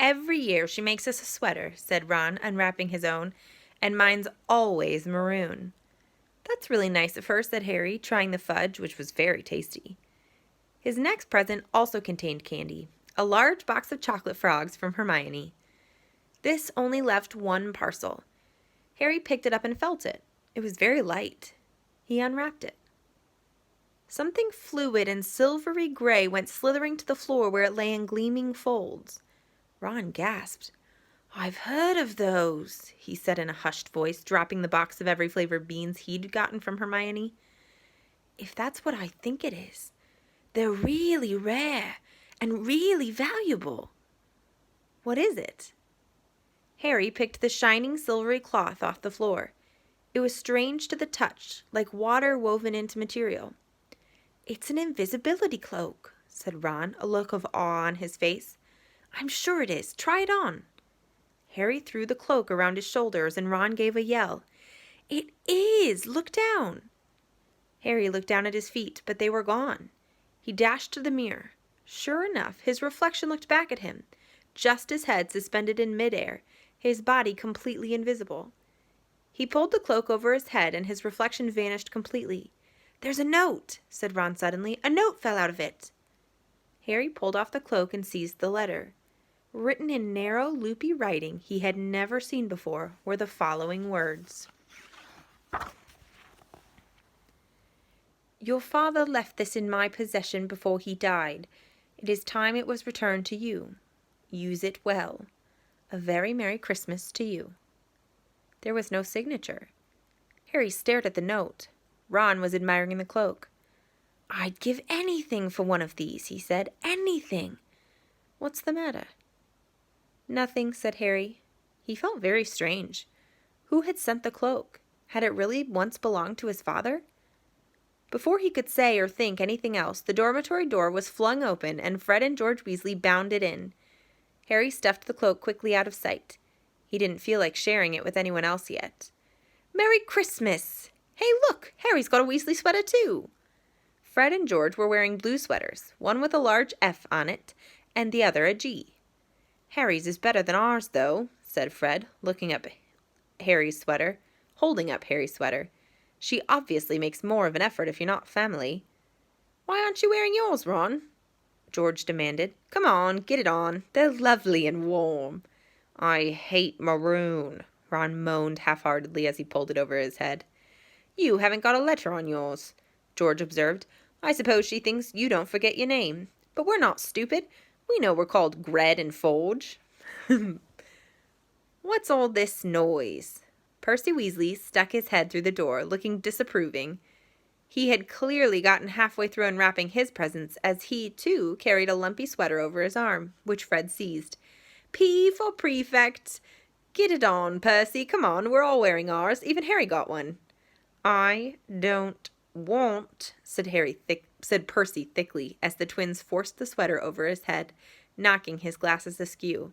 Every year she makes us a sweater, said Ron, unwrapping his own, and mine's always maroon. That's really nice of her, said Harry, trying the fudge, which was very tasty. His next present also contained candy, a large box of chocolate frogs from Hermione. This only left one parcel. Harry picked it up and felt it. It was very light. He unwrapped it. Something fluid and silvery gray went slithering to the floor where it lay in gleaming folds. Ron gasped. I've heard of those, he said in a hushed voice, dropping the box of every flavor beans he'd gotten from Hermione. If that's what I think it is, they're really rare and really valuable. What is it? Harry picked the shining silvery cloth off the floor. It was strange to the touch, like water woven into material. It's an invisibility cloak, said Ron, a look of awe on his face. I'm sure it is. Try it on. Harry threw the cloak around his shoulders, and Ron gave a yell. It is! Look down! Harry looked down at his feet, but they were gone. He dashed to the mirror. Sure enough, his reflection looked back at him, just his head suspended in midair, his body completely invisible. He pulled the cloak over his head, and his reflection vanished completely. There's a note, said Ron suddenly. A note fell out of it. Harry pulled off the cloak and seized the letter. Written in narrow, loopy writing he had never seen before were the following words. Your father left this in my possession before he died. It is time it was returned to you. Use it well. A very Merry Christmas to you. There was no signature. Harry stared at the note. Ron was admiring the cloak. I'd give anything for one of these, he said. Anything. What's the matter? Nothing, said Harry. He felt very strange. Who had sent the cloak? Had it really once belonged to his father? Before he could say or think anything else, the dormitory door was flung open, and Fred and George Weasley bounded in. Harry stuffed the cloak quickly out of sight. He didn't feel like sharing it with anyone else yet. Merry Christmas! Hey, look! Harry's got a Weasley sweater, too! Fred and George were wearing blue sweaters, one with a large F on it, and the other a G. Harry's is better than ours, though, said Fred, holding up Harry's sweater. She obviously makes more of an effort if you're not family. Why aren't you wearing yours, Ron? George demanded. Come on, get it on. They're lovely and warm. I hate maroon, Ron moaned half-heartedly as he pulled it over his head. You haven't got a letter on yours, George observed. I suppose she thinks you don't forget your name. But we're not stupid. We know we're called Gred and Forge. What's all this noise? Percy Weasley stuck his head through the door, looking disapproving. He had clearly gotten halfway through unwrapping his presents, as he, too, carried a lumpy sweater over his arm, which Fred seized. P for prefect. Get it on, Percy. Come on, we're all wearing ours. Even Harry got one. I don't want, said Percy thickly, as the twins forced the sweater over his head, knocking his glasses askew.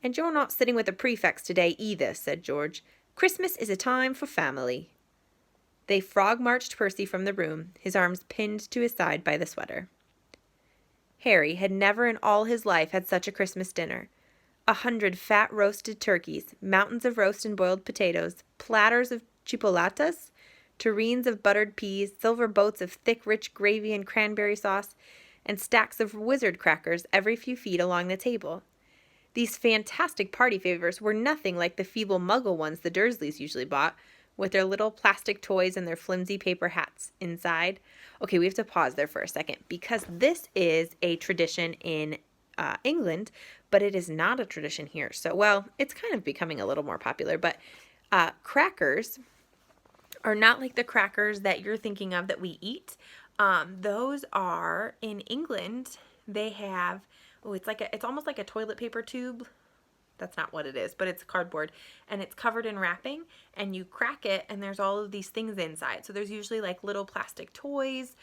And you're not sitting with the prefects today either, said George. Christmas is a time for family. They frog-marched Percy from the room, his arms pinned to his side by the sweater. Harry had never in all his life had such a Christmas dinner. 100 fat roasted turkeys, mountains of roast and boiled potatoes, platters of chipolatas, tureens of buttered peas, silver boats of thick, rich gravy and cranberry sauce, and stacks of wizard crackers every few feet along the table. These fantastic party favors were nothing like the feeble muggle ones the Dursleys usually bought, with their little plastic toys and their flimsy paper hats inside. Okay, we have to pause there for a second, because this is a tradition in England, but it is not a tradition here. So, well, it's kind of becoming a little more popular, but crackers are not like the crackers that you're thinking of that we eat. Those are, in England, they have, it's almost like a toilet paper tube. That's not what it is, but it's cardboard, and it's covered in wrapping, and you crack it, and there's all of these things inside. So there's usually like little plastic toys.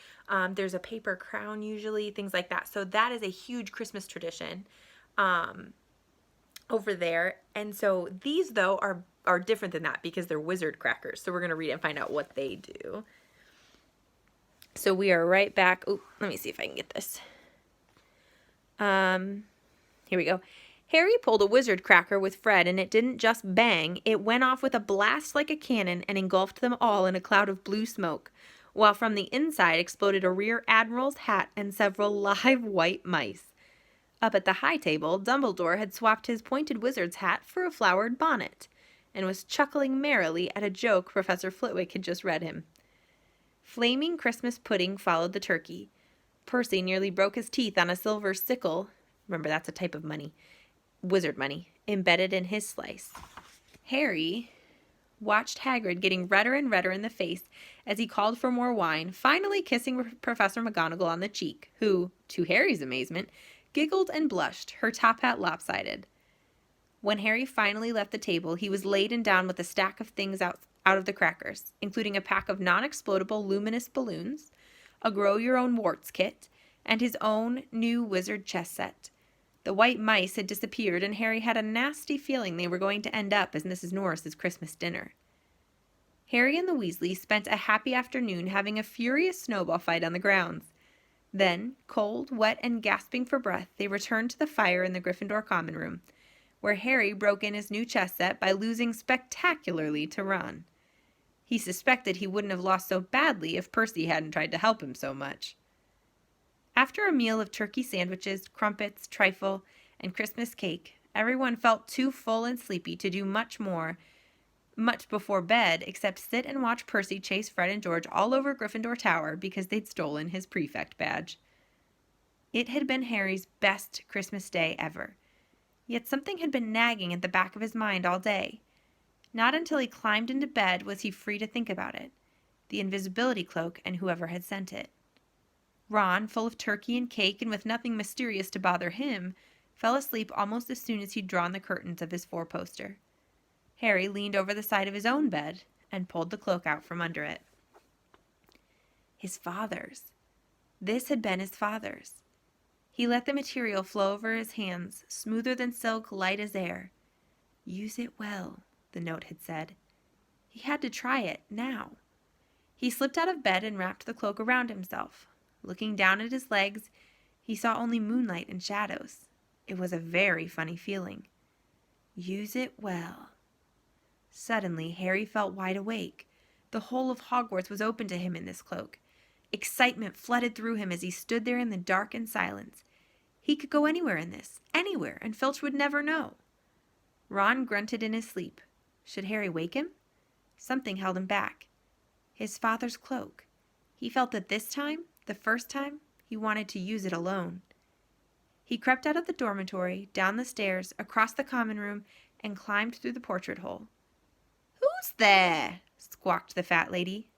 There's a paper crown usually, things like that. So that is a huge Christmas tradition over there. And so these, though, are different than that because they're wizard crackers. So we're going to read and find out what they do. So we are right back. Oh, let me see if I can get this. Here we go. Harry pulled a wizard cracker with Fred, and it didn't just bang, it went off with a blast like a cannon and engulfed them all in a cloud of blue smoke, while from the inside exploded a rear admiral's hat and several live white mice. Up at the high table, Dumbledore had swapped his pointed wizard's hat for a flowered bonnet, and was chuckling merrily at a joke Professor Flitwick had just read him. Flaming Christmas pudding followed the turkey. Percy nearly broke his teeth on a silver sickle, remember that's a type of money, wizard money, embedded in his slice. Harry watched Hagrid getting redder and redder in the face as he called for more wine, finally kissing Professor McGonagall on the cheek, who, to Harry's amazement, giggled and blushed, her top hat lopsided. When Harry finally left the table, he was laden down with a stack of things out of the crackers, including a pack of non-explodable luminous balloons, a grow-your-own-warts kit, and his own new wizard chess set. The white mice had disappeared, and Harry had a nasty feeling they were going to end up as Mrs. Norris's Christmas dinner. Harry and the Weasleys spent a happy afternoon having a furious snowball fight on the grounds. Then, cold, wet, and gasping for breath, they returned to the fire in the Gryffindor common room, where Harry broke in his new chess set by losing spectacularly to Ron. He suspected he wouldn't have lost so badly if Percy hadn't tried to help him so much. After a meal of turkey sandwiches, crumpets, trifle, and Christmas cake, everyone felt too full and sleepy to do much before bed, except sit and watch Percy chase Fred and George all over Gryffindor Tower because they'd stolen his prefect badge. It had been Harry's best Christmas day ever. Yet something had been nagging at the back of his mind all day. Not until he climbed into bed was he free to think about it, the invisibility cloak and whoever had sent it. Ron, full of turkey and cake and with nothing mysterious to bother him, fell asleep almost as soon as he'd drawn the curtains of his four-poster. Harry leaned over the side of his own bed and pulled the cloak out from under it. His father's. This had been his father's. He let the material flow over his hands, smoother than silk, light as air. "Use it well," the note had said. He had to try it, now. He slipped out of bed and wrapped the cloak around himself. Looking down at his legs, he saw only moonlight and shadows. It was a very funny feeling. Use it well. Suddenly, Harry felt wide awake. The whole of Hogwarts was open to him in this cloak. Excitement flooded through him as he stood there in the dark and silence. He could go anywhere in this, anywhere, and Filch would never know. Ron grunted in his sleep. Should Harry wake him? Something held him back. His father's cloak. He felt that this time, the first time, he wanted to use it alone. He crept out of the dormitory, down the stairs, across the common room, and climbed through the portrait hole. "Who's there?" squawked the fat lady.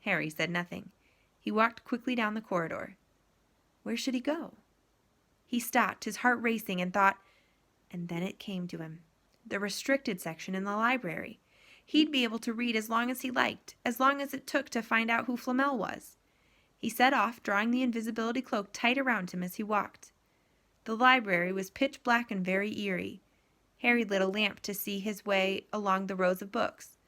Harry said nothing. He walked quickly down the corridor. Where should he go? He stopped, his heart racing, and thought, and then it came to him. The restricted section in the library. He'd be able to read as long as he liked, as long as it took to find out who Flamel was. He set off, drawing the invisibility cloak tight around him as he walked. The library was pitch black and very eerie. Harry lit a lamp to see his way along the rows of books.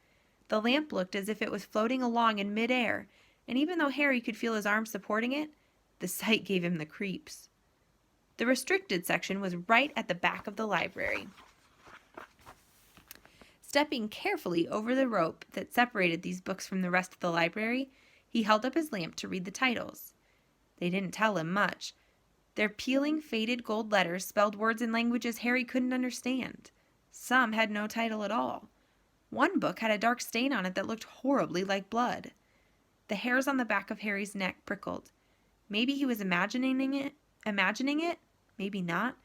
The lamp looked as if it was floating along in midair, and even though Harry could feel his arms supporting it, the sight gave him the creeps. The restricted section was right at the back of the library. Stepping carefully over the rope that separated these books from the rest of the library, he held up his lamp to read the titles. They didn't tell him much. Their peeling, faded gold letters spelled words in languages Harry couldn't understand. Some had no title at all. One book had a dark stain on it that looked horribly like blood. The hairs on the back of Harry's neck prickled. Maybe he was imagining it, maybe not,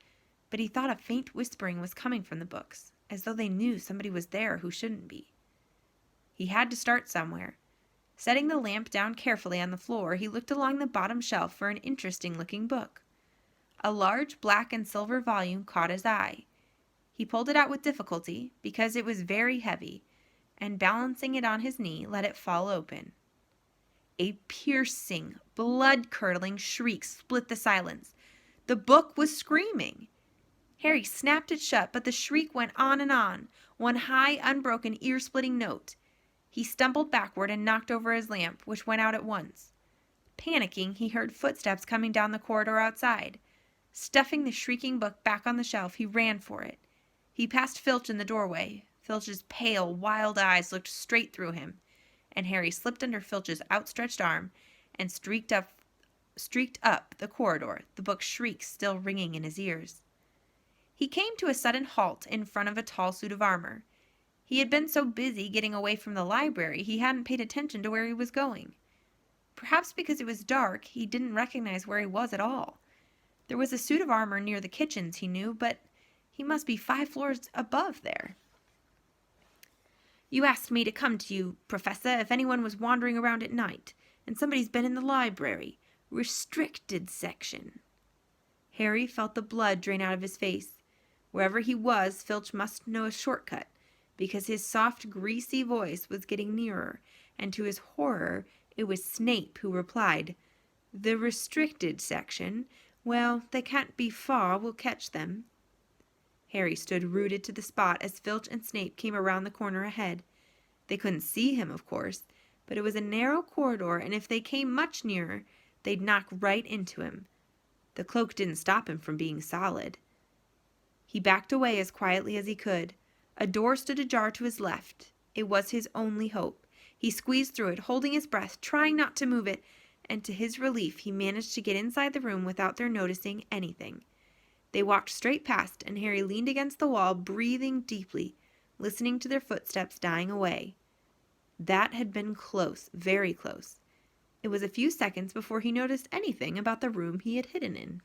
but he thought a faint whispering was coming from the books, as though they knew somebody was there who shouldn't be. He had to start somewhere. Setting the lamp down carefully on the floor, he looked along the bottom shelf for an interesting-looking book. A large black and silver volume caught his eye. He pulled it out with difficulty, because it was very heavy, and balancing it on his knee, let it fall open. A piercing, blood-curdling shriek split the silence. The book was screaming. Harry snapped it shut, but the shriek went on, one high, unbroken, ear-splitting note. He stumbled backward and knocked over his lamp, which went out at once. Panicking, he heard footsteps coming down the corridor outside. Stuffing the shrieking book back on the shelf, he ran for it. He passed Filch in the doorway. Filch's pale, wild eyes looked straight through him, and Harry slipped under Filch's outstretched arm and streaked up the corridor, the book's shrieks still ringing in his ears. He came to a sudden halt in front of a tall suit of armor. He had been so busy getting away from the library he hadn't paid attention to where he was going. Perhaps because it was dark, he didn't recognize where he was at all. There was a suit of armor near the kitchens, he knew, but he must be 5 floors above there. "You asked me to come to you, Professor, if anyone was wandering around at night, and somebody's been in the library. Restricted section." Harry felt the blood drain out of his face. Wherever he was, Filch must know a shortcut, because his soft, greasy voice was getting nearer, and to his horror, it was Snape who replied, "The restricted section? Well, they can't be far. We'll catch them." Harry stood rooted to the spot as Filch and Snape came around the corner ahead. They couldn't see him, of course, but it was a narrow corridor, and if they came much nearer, they'd knock right into him. The cloak didn't stop him from being solid. He backed away as quietly as he could. A door stood ajar to his left. It was his only hope. He squeezed through it, holding his breath, trying not to move it, and to his relief he managed to get inside the room without their noticing anything. They walked straight past, and Harry leaned against the wall, breathing deeply, listening to their footsteps dying away. That had been close, very close. It was a few seconds before he noticed anything about the room he had hidden in.